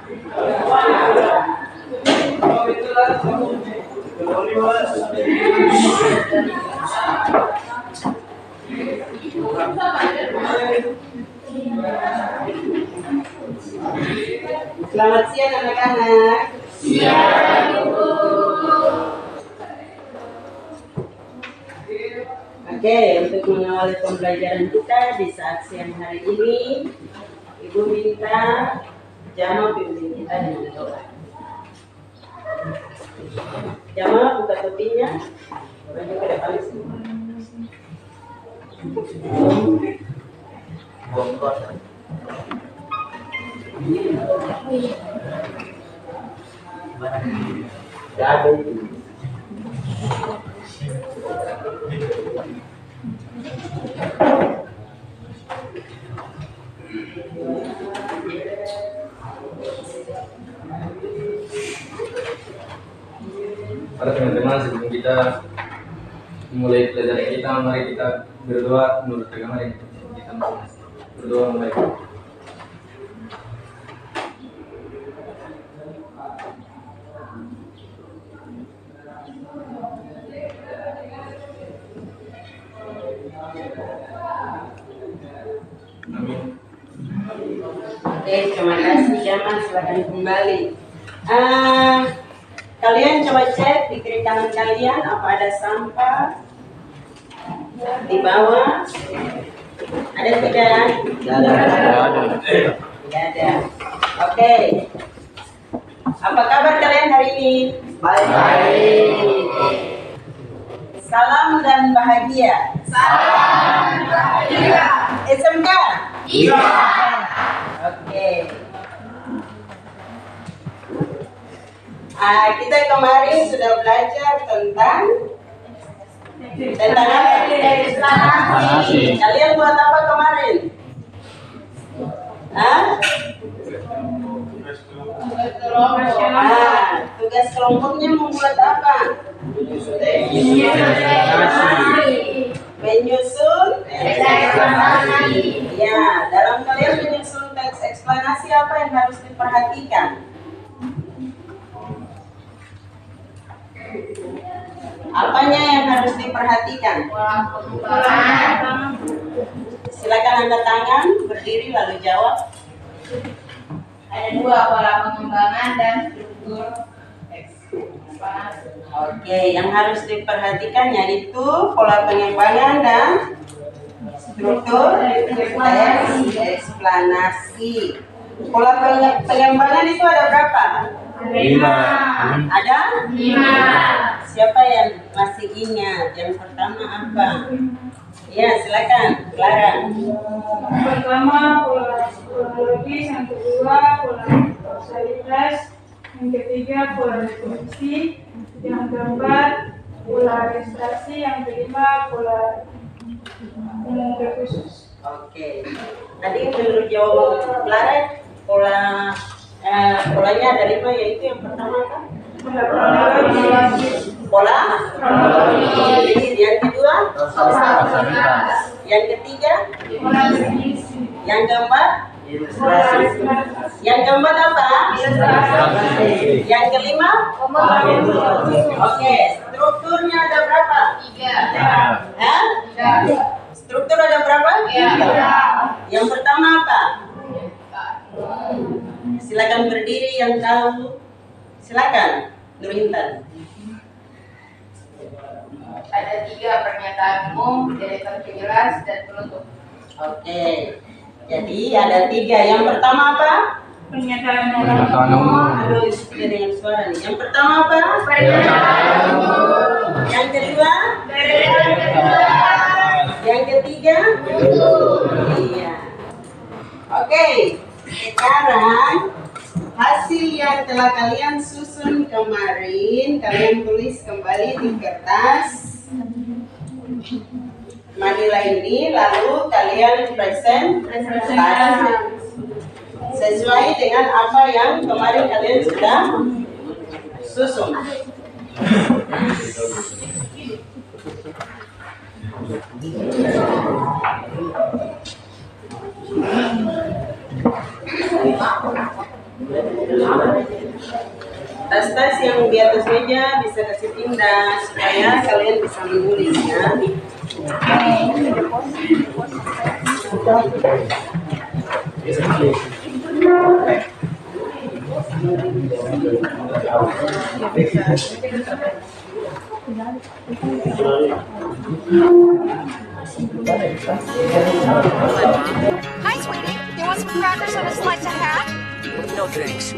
Selamat siang anak-anak. Siang, Bu. Oke, untuk mengawali pembelajaran kita di saat siang hari ini, Ibu minta Jama pimpin kita dengan doa. Jama buka topinya, maju ke depan semua. Para teman-teman, sebelum kita mulai pelajaran kita, mari kita berdoa menurut agama yang kita berdoa mulai. Amin. Oke, terima kasih Jama, silakan kembali. Kalian coba cek di kiri kanan kalian apa ada sampah di bawah. Ada tidak? Tidak ada. Oke. Apa kabar kalian hari ini? Baik. Salam dan bahagia. Salam bahagia. SMK? Iya. Oke. Kita kemarin sudah belajar tentang apa? Eksplanasi. Kalian buat apa kemarin? Tugas kelompoknya membuat apa? Menyusun Eksplanasi. Ya, dalam kalian menyusun teks eksplanasi apa yang harus diperhatikan? Apanya yang harus diperhatikan? Silakan angkat tangan, berdiri lalu jawab. Ada dua, pola pengembangan dan struktur eksplanasi. Oke, yang harus diperhatikan yaitu pola pengembangan dan struktur eksplanasi. Pola pengembangan itu ada berapa? 5. Ada? 5. Siapa yang masih ingat? Yang pertama apa? Ya, silakan, Clara. Yang pertama pola logis, yang kedua pola kausalitas, yang ketiga pola reproduksi, yang keempat pola registrasi, yang kelima pola umum khusus. Oke. Tadi menurut jawaban Clara, polanya ada 5, yaitu yang pertama apa? Pola kronologis. Yang kedua? Yang ketiga? Yang keempat? Yang keempat apa? Yang kelima? Oke, strukturnya ada berapa? 3. Hah? Struktur ada berapa? 3. Yang pertama apa? Silakan berdiri yang tahu. Silakan, Nur Intan. Ada 3 pernyataan umum, deretan penjelas, dan penutup. Oke, jadi ada 3. Yang pertama apa? Pernyataan Aduh, sudah dengan suara nih. Yang pertama apa? Yang kedua? Yang ketiga? Iya. Oke, sekarang hasil yang telah kalian susun kemarin, kalian tulis kembali di kertas Manila ini, lalu kalian presentasi sesuai dengan apa yang kemarin kalian sudah susun. Tas-tas yang di atas meja bisa kasih pindah supaya kalian bisa menulis ya. Hi, sweetie. You want some crackers and a slice of ham? No thanks.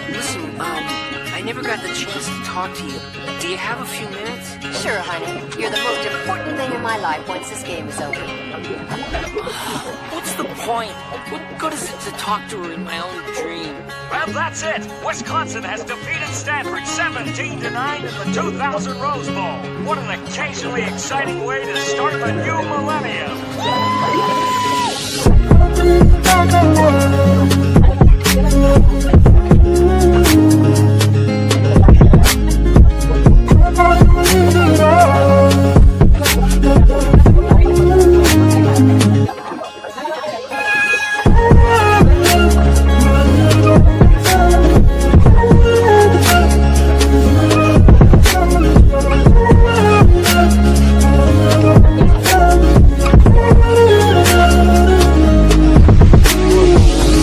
Listen, I never got the chance to talk to you. Do you have a few minutes? Sure, honey. You're the most important thing in my life once this game is over. What's the point? What good is it to talk to her in my own dream? Well, that's it. Wisconsin has defeated Stanford 17-9 in the 2000 Rose Bowl. What an occasionally exciting way to start the new millennium.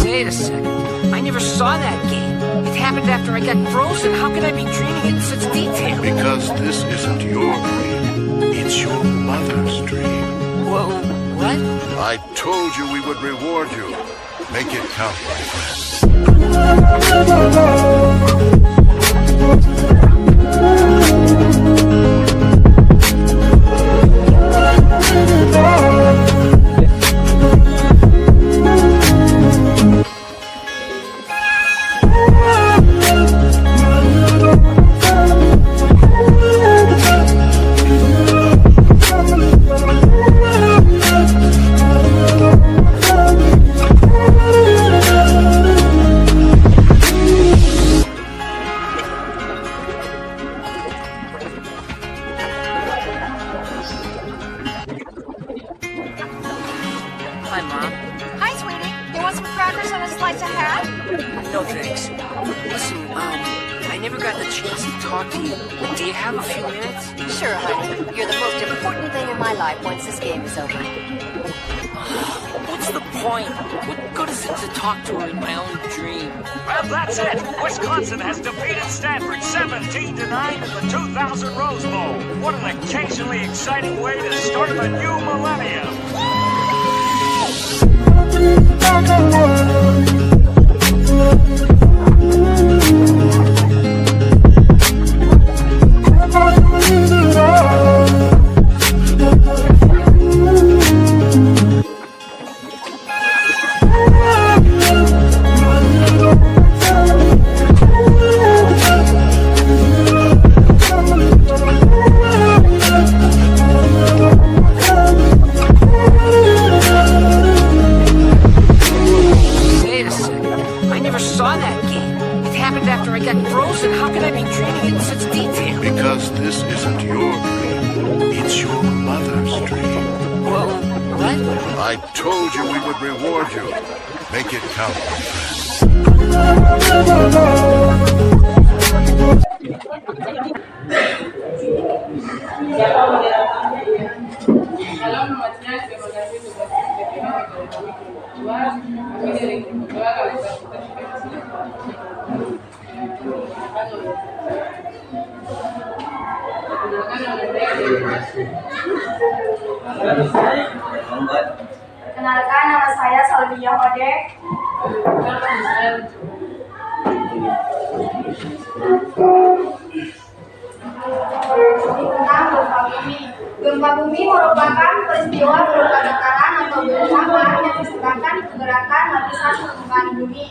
Wait a second. I never saw that game. It happened after I got frozen. How could I be dreaming it in such detail? Because this isn't your dream. It's your mother's dream. Whoa, what? I told you we would reward you. Make it count, my friend. Hi, Mom. Hi, sweetie. You want some crackers and a slice of ham? No thanks. Listen, I never got the chance to talk to you. Do you have a few minutes? Sure, honey. You're the most important thing in my life once this game is over. What's the point? What good is it to talk to her in my own dream? Well, that's it. Wisconsin has defeated Stanford 17-9 in the 2000 Rose Bowl. What an occasionally exciting way to start the new millennium. Wait a second. I never saw that game. It happened after I got frozen. How could I be dreaming it in such detail? Because this isn't your dream. It's your mother's dream. Whoa, what? I told you we would reward you. Make it count, my friend. Siapa moderatornya ya? Kalau nomornya terima kasih sudah diterima dari kami kedua, kami dari kedua kali Kenalkan, nama saya Salvia Hodek. Tentang gempa bumi. Gempa bumi merupakan peristiwa berupa getaran atau guncangan yang disebabkan pergerakan lapisan permukaan bumi.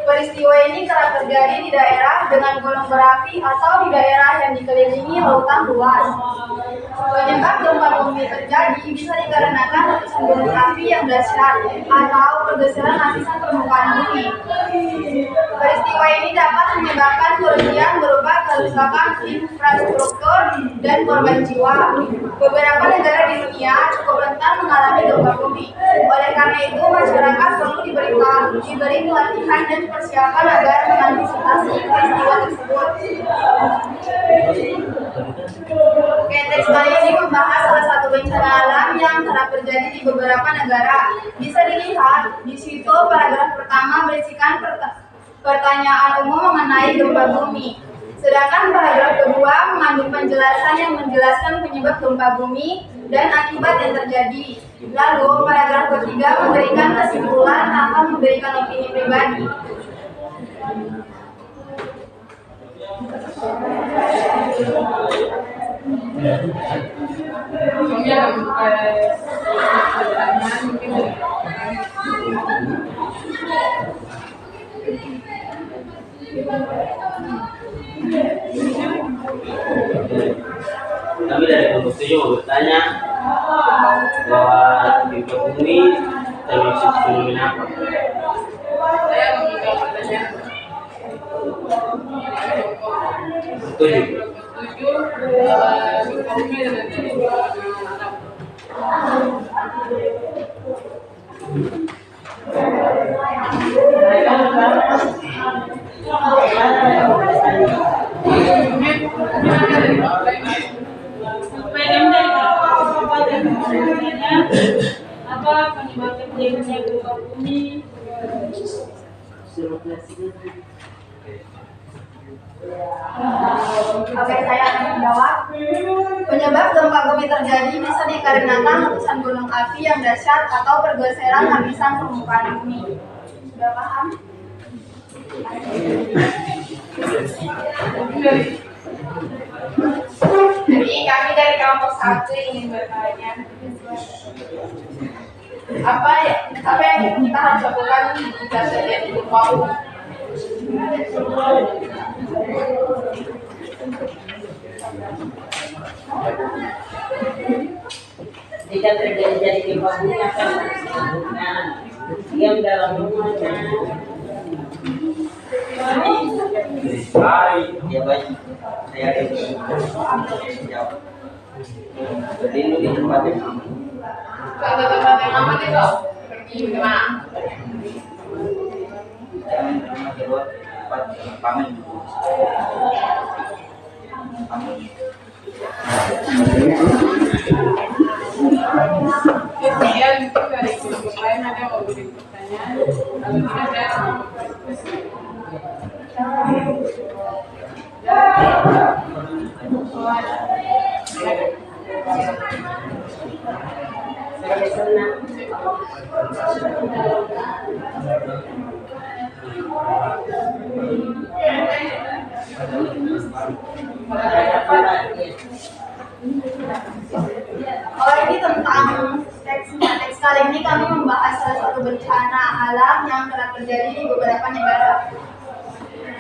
Peristiwa ini kerap terjadi di daerah dengan gunung berapi atau di daerah yang dikelilingi lautan luas. Penyebab gempa bumi terjadi bisa dikarenakan lapisan gunung berapi yang dahsyat atau pergeseran lapisan permukaan bumi. Peristiwa ini dapat menyebabkan kerugian berupa kerusakan infrastruktur dan korban jiwa. Beberapa negara di dunia cukup rentan mengalami gempa bumi. Oleh karena itu, masyarakat perlu diberitahu diberi pelatihan dan persiapan agar mengantisipasi peristiwa tersebut. Oke, teks kali ini membahas salah satu bencana alam yang kerap terjadi di beberapa negara. Bisa dilihat di situ paragraf pertama berisikan pertanyaan umum mengenai gempa bumi. Sedangkan paragraf kedua mengandung penjelasan yang menjelaskan penyebab gempa bumi dan akibat yang terjadi. Lalu paragraf ketiga memberikan kesimpulan tanpa memberikan opini pribadi. Kami dari kelompok 7 mau bertanya bahwa gempa bumi termasuk fenomena apa? Saya menjawab pertanyaan. Setuju. Setuju bahwa gempa bumi adalah fenomena alam. Apa penyebab terjadinya gempa bumi? Oke, saya akan menjawab. Penyebab gempa bumi terjadi bisa dikarenakan letusan gunung api yang dahsyat atau pergeseran lapisan permukaan bumi. Sudah paham? Jadi kami dari kelompok 1 ingin bertanya, apa yang kita harus lakukan jika terjadi gempa bumi? Jika terjadi gempa bumi akan dilakukan diam dalam rumahnya. Ya baik, saya akan jawab. Berdiri di tempat yang aman. Kalau tempat yang aman itu pergi kemana? Jangan pernah keluar tempat paman. Ya, mungkin dari kelompok lain ada yang mau beri pertanyaan. Kalau tidak saya akan Oh, ini tentang teks kali ini kami membahas salah satu bencana alam yang kerap terjadi di beberapa negara.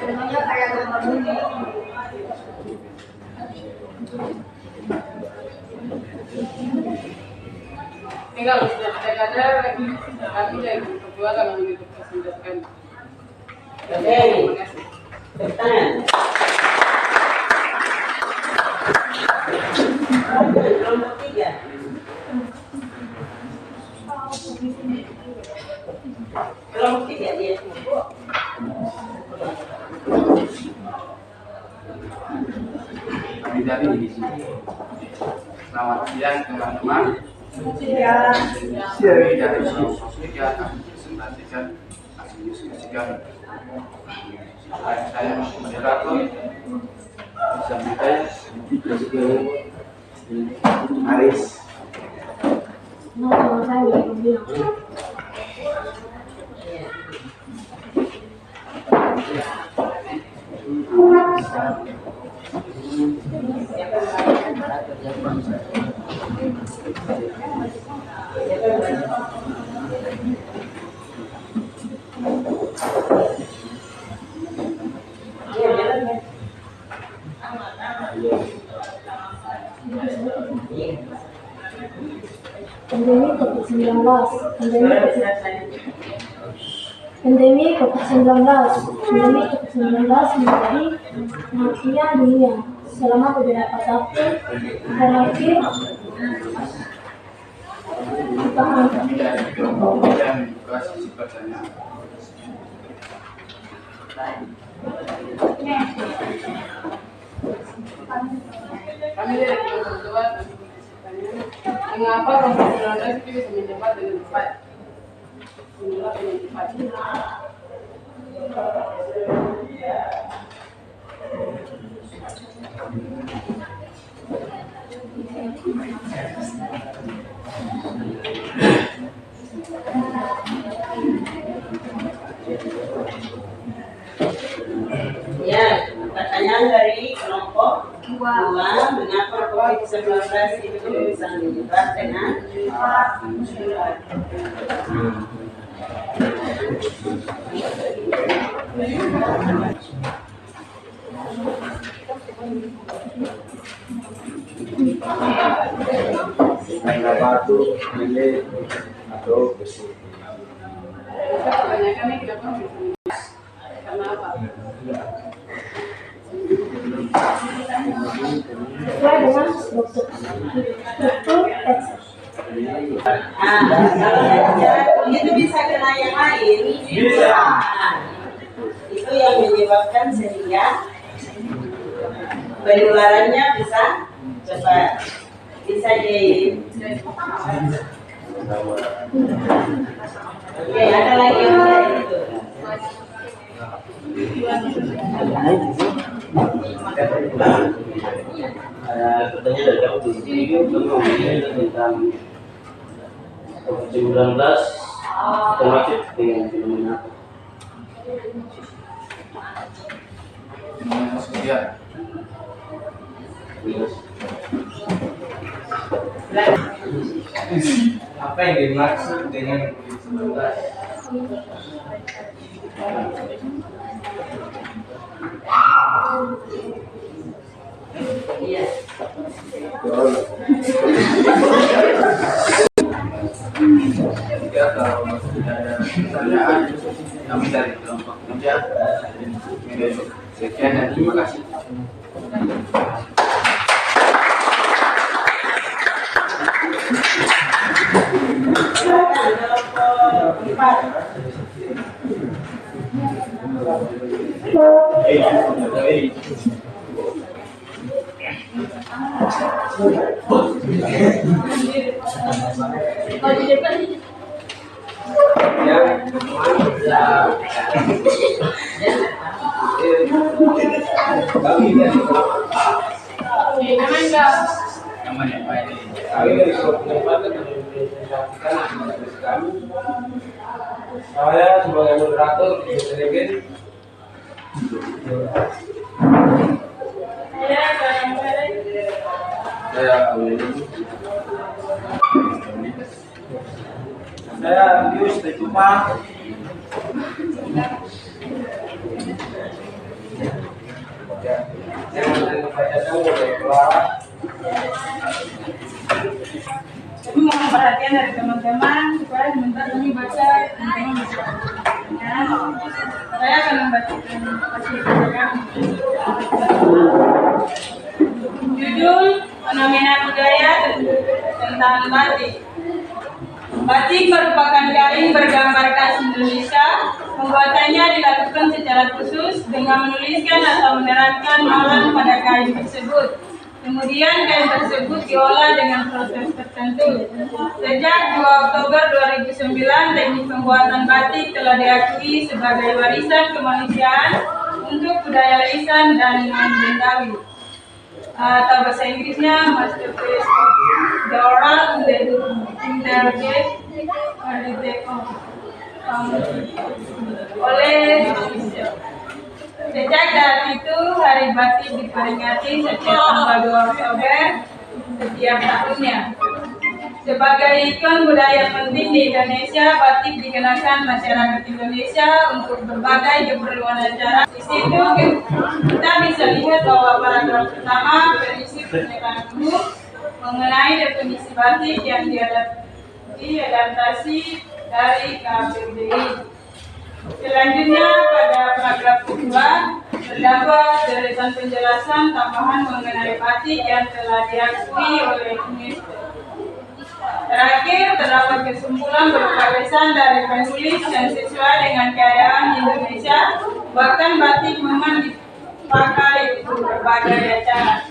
Contohnya kayak gempa bumi. tinggal ada kami dari kedua kalau begitu persilakan. Oke, pertanyaan. Kelompok 3. Kelompok 3 dia. Kami dari di sini. Selamat siang teman-teman. Kami dari kelompok 3 kami presentasikan hasil diskusi kami. Saya moderator sampai Aris. Pandemi COVID-19 menjadi perhatian dunia selama beberapa tahun terakhir. Kami dari kelompok 3 berdua sisi pertanyaan. Kami dari kelompok berdua mengapa kelompok 19 itu bisa menjawab dengan tepat? Menjawab dengan tepat. Ya, pertanyaan dari kelompok 2, mengapa COVID-19 itu bisa menyebar dengan cepat? Karena batuk, pilih atau besi. Kebanyakan ini kita pun karena apa? Sesuai dengan struktur teks. Kalau itu bisa kena yang lain. Bisa. Itu yang menyebabkan sehingga penularannya bisa cepat. Bisa jadi. Oke, ada lagi yang lain itu. Pertanyaan dari kamu ini tentang COVID-19 termasuk dengan fenomena sosial. Apa yang dimaksud dengan COVID-19? Iya. Jika kalau tidak ada pertanyaan, kami dari kelompok kerja. Sekian dan terima kasih. Saya sebagai moderator sedikit. Saya Bius dari Kupang. Saya mau baca tahu dari keluar. Kami mohon perhatian dari teman-teman supaya sebentar kami baca teman-teman bisa. Ya, saya akan membacakan judul fenomena budaya tentang batik. Batik merupakan kain bergambar khas Indonesia. Pembuatannya dilakukan secara khusus dengan menuliskan atau menerangkan malam pada kain tersebut. Kemudian kain tersebut diolah dengan proses tertentu. Sejak 2 Oktober 2009, teknik pembuatan batik telah diakui sebagai warisan kemanusiaan untuk budaya lisan dan non-Betawi. Atau bahasa Inggrisnya Masterpiece of the Oral Interrogate oleh sejak saat itu, Hari Batik diperingati setiap tanggal 2 Oktober setiap tahunnya. Sebagai ikon budaya penting di Indonesia, batik dikenakan masyarakat Indonesia untuk berbagai keperluan acara. Di situ kita bisa lihat bahwa paragraf pertama berisi pernyataan umum mengenai definisi batik yang diadaptasi dari KBBI. Selanjutnya pada paragraf kedua terdapat deretan penjelasan tambahan mengenai batik yang telah diakui oleh UNESCO. Terakhir, terdapat kesimpulan berupa pesan dari penulis yang sesuai dengan keadaan Indonesia, bahkan batik memang dipakai untuk berbagai acara.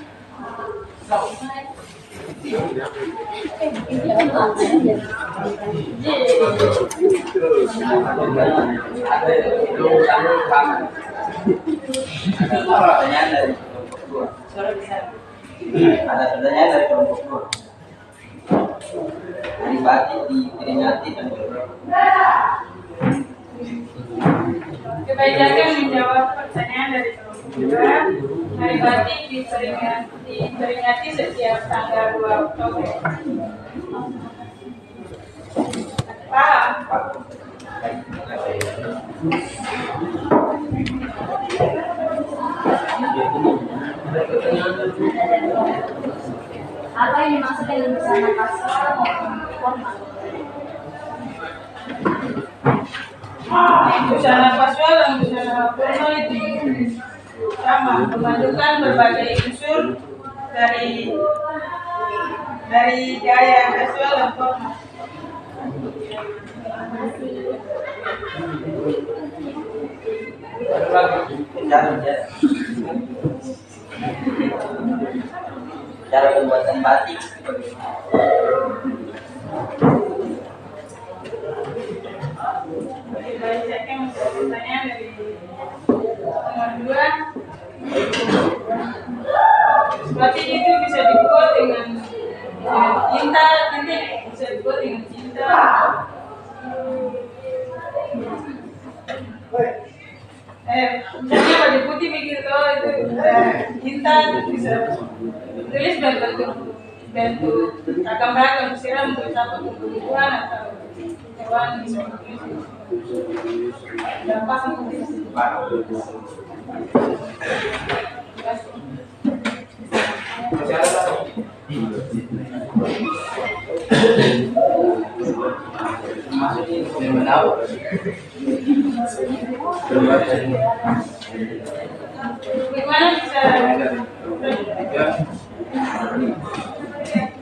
Ada pertanyaan dari kelompok 2. Hari batik diperingati dan Kebijakan menjawab pertanyaan dari kelompok 2. Hari batik diperingati setiap tanggal 2 Oktober. Paham? Apa yang dimaksud dengan busana kasual maupun formal? Busana kasual dan busana formal itu sama, memadukan berbagai unsur dari gaya kasual dan formal. Cara pembuatan batik. Bacakan pertanyaan dari nomor 2. Batik itu bisa dibuat dengan tinta, bisa dibuat dengan tinta. Misalnya baju putih begitu, itu tinta bisa tulis bentuk ragam-ragam, siram untuk apa kebutuhan atau hewan bisa ditulis. Gampang tulis. Gimana bisa?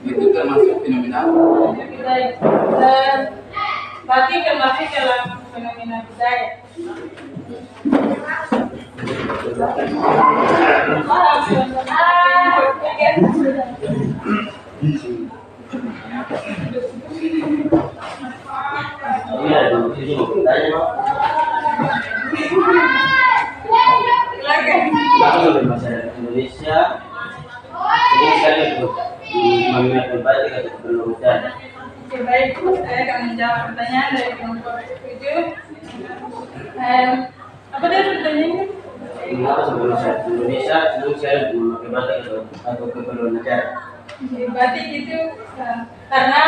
Itu termasuk fenomena batik termasuk dalam fenomena budaya. Bagi masyarakat Indonesia sering sekali menggunakan batik atau perlukan. Baik, saya akan menjawab pertanyaan dari kelompok 7. Apa dia pertanyaannya? Mengapa sebelum masyarakat Indonesia sering sekali memakai batik atau keperluan negara? Batik itu karena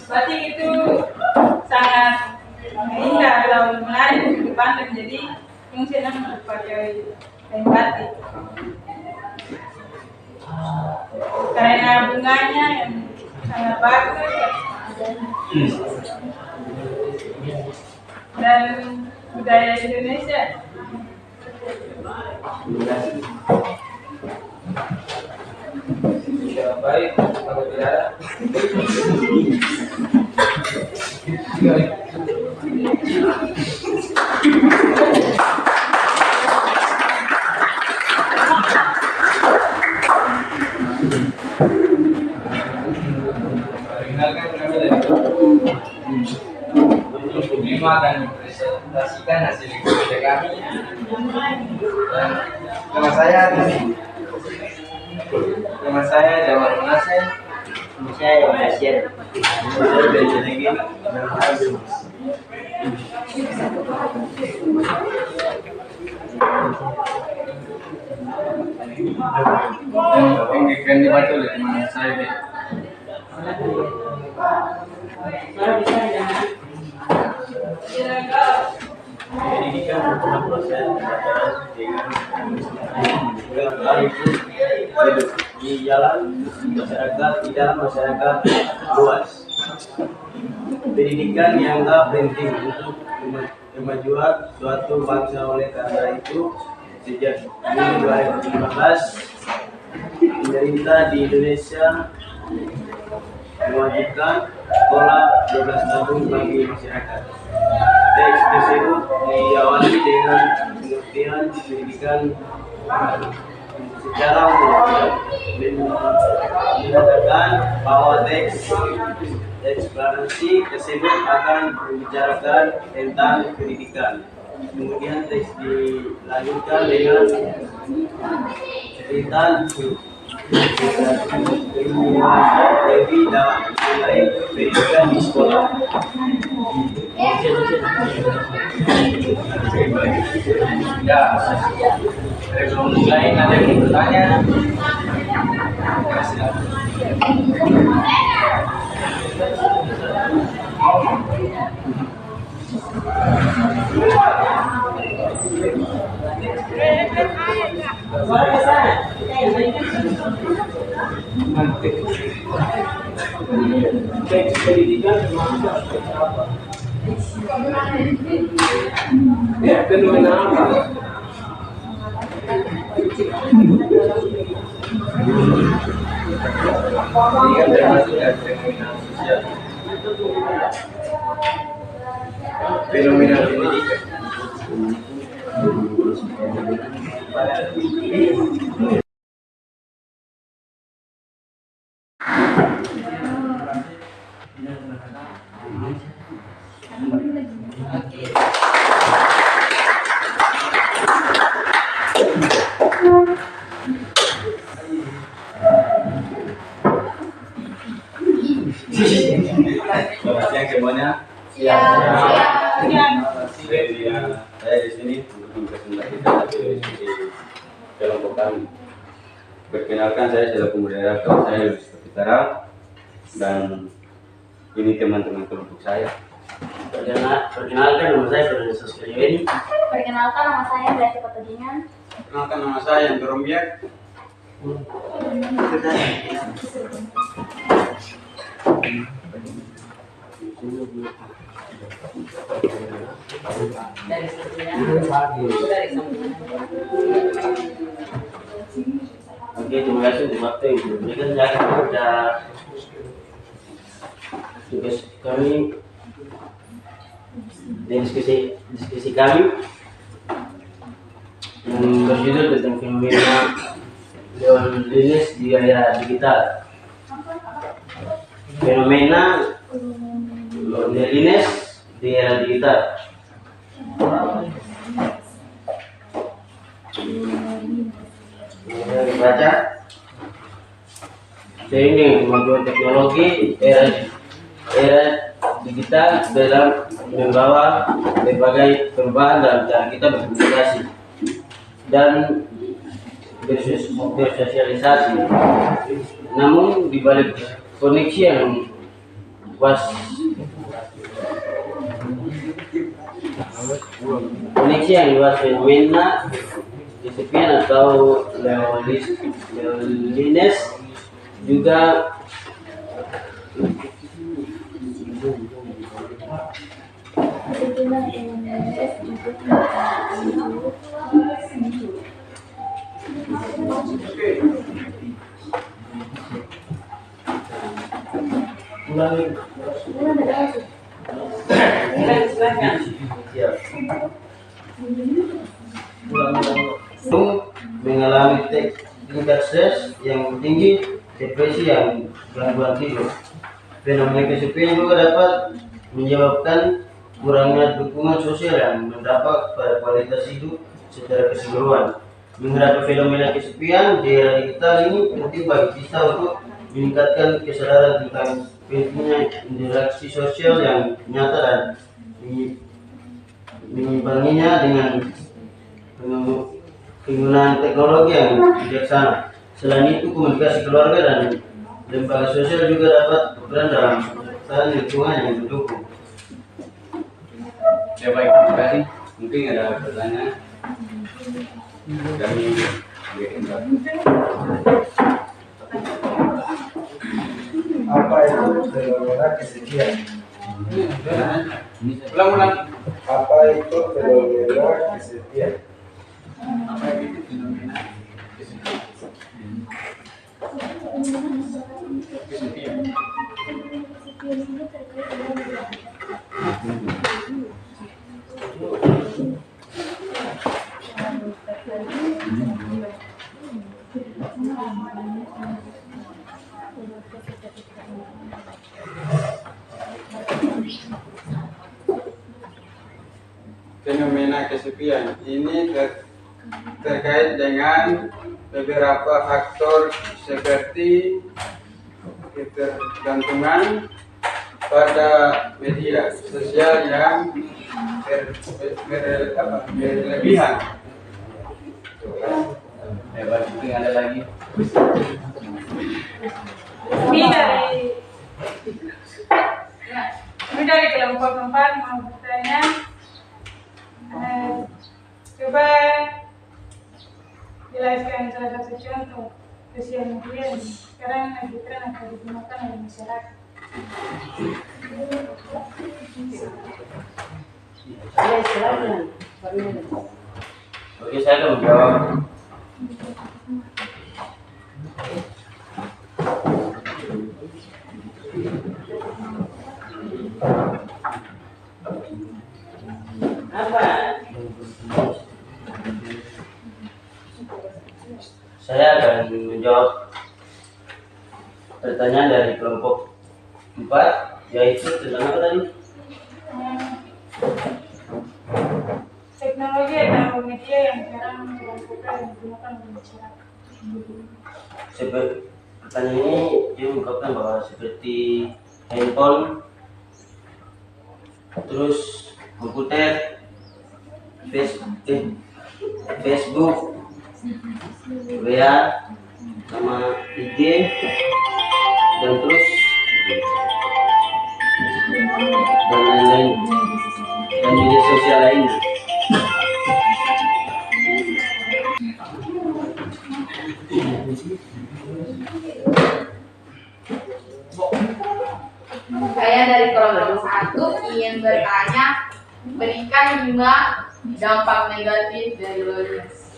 batik itu sangat indah atau menarik untuk dipandang, jadi yang senang pakai kain batik karena bunganya yang sangat bagus dan budaya Indonesia. Ya, baik, kalau tidak ada. Perkenalkan kami dari untuk 5 akan mempresentasikan hasil kerja kami. Dan nama saya Jamal Nasir. Saya yang Asia. Saya dari Jenegin. Yang keren dibaca oleh teman saya deh. Pendidikan merupakan proses pembelajaran dengan hidup di jalan masyarakat, di dalam masyarakat luas. Pendidikan dianggap penting untuk kemajuan suatu bangsa. Oleh karena itu, sejak Juni 2015, pemerintah di Indonesia mewajibkan sekolah 12 tahun bagi masyarakat. Teks tersebut diawali dengan pengertian pendidikan secara umum, menyatakan bahwa teks deklarasi tersebut akan membicarakan tentang pendidikan. Kemudian teks dilanjutkan dengan cerita Dewi dalam menilai pendidikan di sekolah. Ya, sebelum mulai ada yang mau bertanya? Teks pendidikan termasuk seperti apa? Ya, fenomena apa? Pendidikan termasuk dari fenomena sosial. Fenomena pendidikan. Selamat siang semuanya. Saya di sini untuk mempresentasikan kelompok kami. Perkenalkan, saya selaku moderator, saya seperti sekarang, dan ini teman-teman kelompok saya. Perkenalkan, nama saya Ferdinand Soskelini. Perkenalkan, nama saya Beatrice Patodingan. Perkenalkan, nama saya Yanto Rombiak. Oke, terima kasih untuk waktu yang diberikan. Saya akan membaca tugas kami dan diskusi kami yang berjudul tentang fenomena loneliness di era digital. Fenomena loneliness di era digital. Baca. Seiring kemajuan teknologi era digital dalam membawa berbagai perubahan dalam cara kita berkomunikasi dan bersosialisasi. Namun di balik koneksi yang luas fenomena kesepian atau loneliness juga mengalami tingkat stres yang tinggi, depresi, yang gangguan tidur. Fenomena kesepian juga dapat menyebabkan kurangnya dukungan sosial yang mendapat pada kualitas hidup secara keseluruhan. Menghadapi fenomena kesepian di era digital ini penting bagi kita untuk meningkatkan kesadaran tentang pentingnya interaksi sosial yang nyata dan mengimbanginya dengan penggunaan teknologi yang bijaksana. Selain itu, komunikasi keluarga dan lembaga sosial juga dapat berperan dalam penciptaan lingkungan yang mendukung. Ya baik, terima kasih. Mungkin ada pertanyaan dari apa itu fenomena kesepian? Ulang. Apa itu fenomena kesepian? Apa itu fenomena kesepian? Fenomena kesepian ini terkait dengan beberapa faktor seperti ketergantungan pada media sosial yang berlebihan. Ada lagi. Ini dari kelompok 4 mau bertanya. Coba jelaskan salah satu contoh sosial media yang sekarang lagi tren atau digunakan oleh masyarakat. Oke, saya akan menjawab. Saya akan menjawab pertanyaan dari kelompok 4, yaitu tentang apa tadi? Teknologi atau media yang sekarang digunakan oleh masyarakat. Pertanyaan ini dia mengungkapkan bahwa seperti handphone, terus komputer, Facebook, WA, sama IG, dan terus dan lain-lain, dan media sosial lainnya. Saya dari kelompok 1 ingin bertanya, berikan 5 dampak negatif dari loneliness.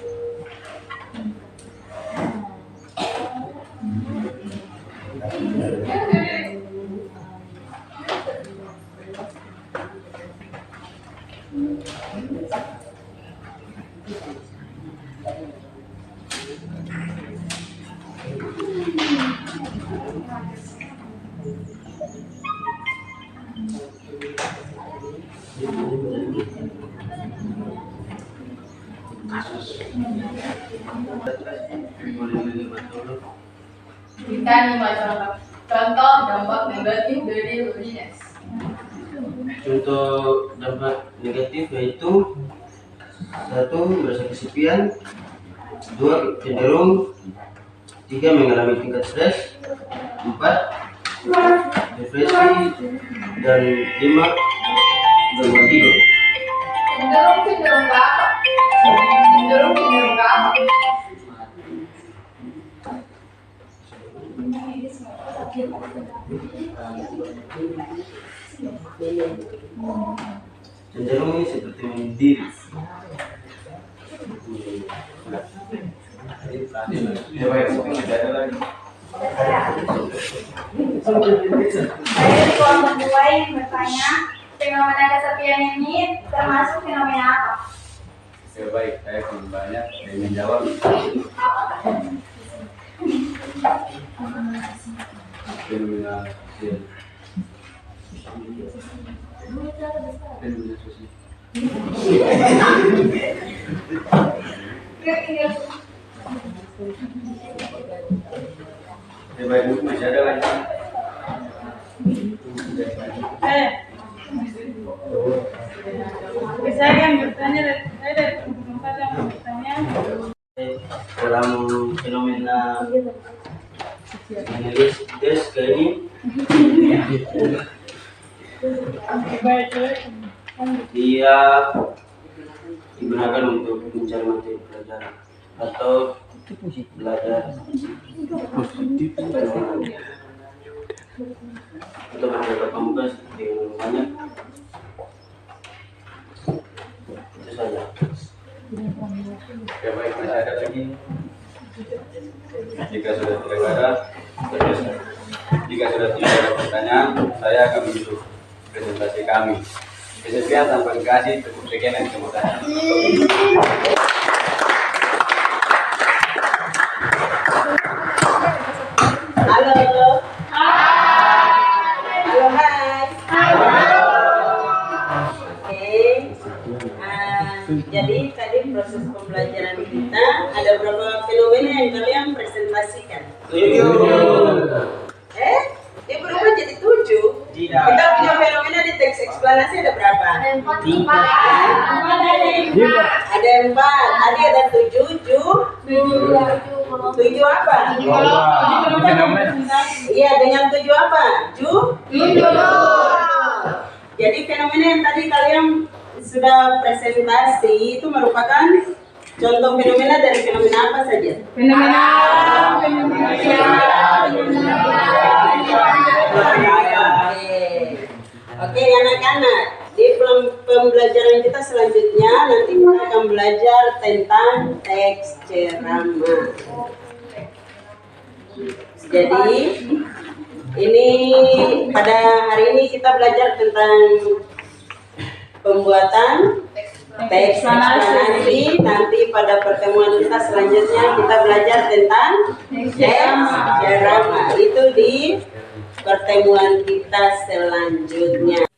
Berikan 5 contoh dampak negatif dari loneliness. Contoh dampak negatif yaitu 1. Merasa kesepian, 2. Cenderung, 3. Mengalami tingkat stres, 4. Depresi, dan 5. Gangguan tidur. Cenderung ke apa? Cenderung ke apa? Cenderung ini seperti mendiri. Ya baik, mungkin tidak ada lagi. Saya dari kelompok 2 yang bertanya, fenomena kesepian ini termasuk fenomena apa? Ya baik, saya akan banyak dan menjawab. Fenomena sosial. Fenomena sosial. Ya baik, mungkin masih ada lagi. Saya yang bertanya, saya dari kelompok 4 yang bertanya. Dalam fenomena analisis kayak ini, dia digunakan untuk mencari materi pelajaran atau belajar atau beberapa pamungkas dengan banyak. Itu saja. Ya baik, masih ada lagi. Jika sudah tidak ada, terus. Jika sudah tidak ada pertanyaan, saya akan menutup presentasi kami. Sekian, sampai kasih, cukup sekian dan terima kasih. Halo. Halo, hai. Oke. Jadi tadi proses pembelajaran kita ada beberapa fenomena yang kalian presentasikan. 7. Dia berubah jadi 7. Kita punya fenomena di teks eksplanasi ada berapa? Ada 4. Ada 4. Tadi ada 7. 7 apa? Iya, dengan 7 apa? 7. Jadi fenomena yang tadi kalian sudah presentasi itu merupakan contoh fenomena dari fenomena apa saja? Oke, anak-anak, di pembelajaran kita selanjutnya nanti kita akan belajar tentang teks ceramah. Jadi ini pada hari ini kita belajar tentang pembuatan teks eksplanasi. Nanti pada pertemuan kita selanjutnya kita belajar tentang teks ceramah. Itu di pertemuan kita selanjutnya.